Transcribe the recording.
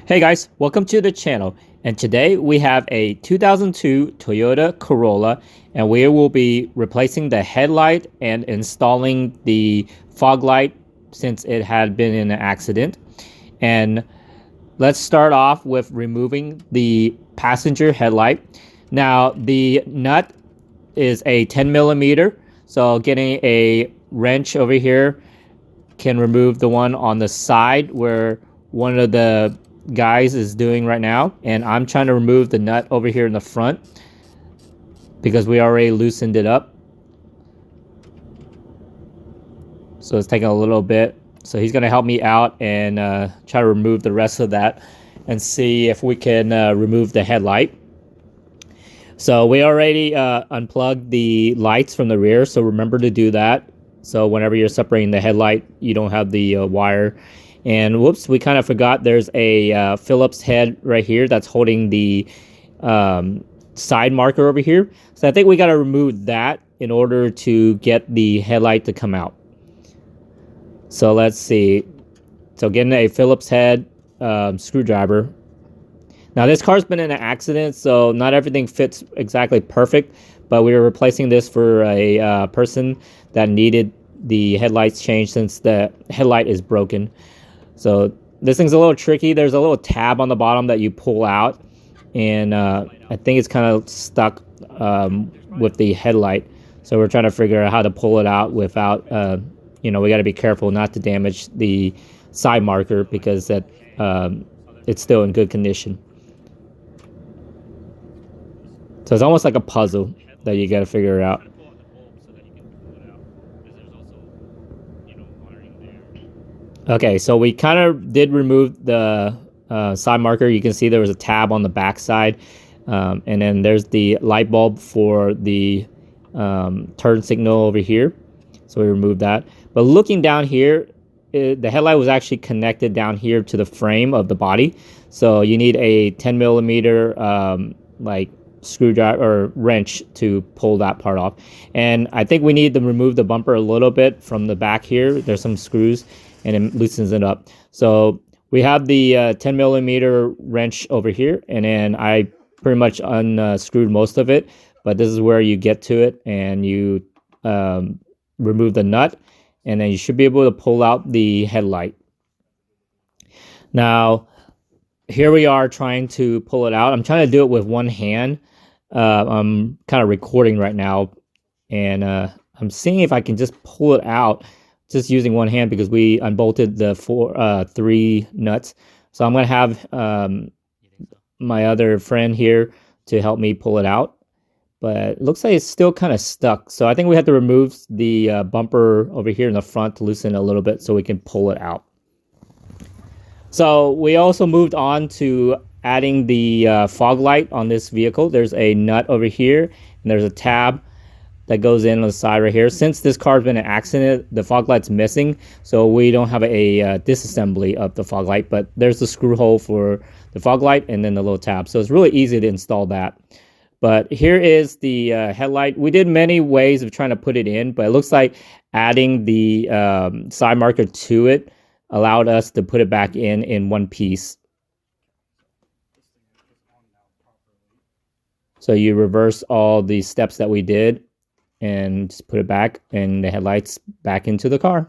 Hey guys, welcome to the channel. And today we have a 2002 Toyota Corolla, and we will be replacing the headlight and installing the fog light since it had been in an accident. And let's start off with removing the passenger headlight. Now the nut is a 10 millimeter, so getting a wrench over here can remove the one on the side where one of the guys is doing right now, and I'm trying to remove the nut over here in the front because we already loosened it up, so it's taking a little bit. So he's gonna help me out and try to remove the rest of that and see if we can remove the headlight. So we already unplugged the lights from the rear, so remember to do that. So whenever you're separating the headlight, you don't have the wire. And whoops, we kind of forgot there's a Phillips head right here that's holding the side marker over here. So I think we got to remove that in order to get the headlight to come out. So let's see. So getting a Phillips head screwdriver. Now this car's been in an accident, so not everything fits exactly perfect, but we were replacing this for a person that needed the headlights changed since the headlight is broken. So this thing's a little tricky. There's a little tab on the bottom that you pull out, and I think it's kind of stuck with the headlight. So we're trying to figure out how to pull it out without, we got to be careful not to damage the side marker because that it's still in good condition. So it's almost like a puzzle that you got to figure out. Okay, so we kind of did remove the side marker. You can see there was a tab on the back side, and then there's the light bulb for the turn signal over here. So we removed that. But looking down here, the headlight was actually connected down here to the frame of the body. So you need a 10 millimeter like screwdriver or wrench to pull that part off. And I think we need to remove the bumper a little bit from the back here. There's some screws, and it loosens it up. So we have the 10 millimeter wrench over here, and then I pretty much unscrewed most of it, but this is where you get to it and you remove the nut, and then you should be able to pull out the headlight. Now, here we are trying to pull it out. I'm trying to do it with one hand. I'm kind of recording right now, and I'm seeing if I can just pull it out just using one hand because we unbolted the three nuts. So I'm going to have my other friend here to help me pull it out. But it looks like it's still kind of stuck. So I think we have to remove the bumper over here in the front to loosen it a little bit so we can pull it out. So we also moved on to adding the fog light on this vehicle. There's a nut over here, and there's a tab that goes in on the side right here. Since this car's been in an accident, the fog light's missing, so we don't have a disassembly of the fog light, but there's the screw hole for the fog light and then the little tab. So it's really easy to install that. But here is the headlight. We did many ways of trying to put it in, but it looks like adding the side marker to it allowed us to put it back in one piece. So you reverse all the steps that we did and just put it back, and the headlights back into the car.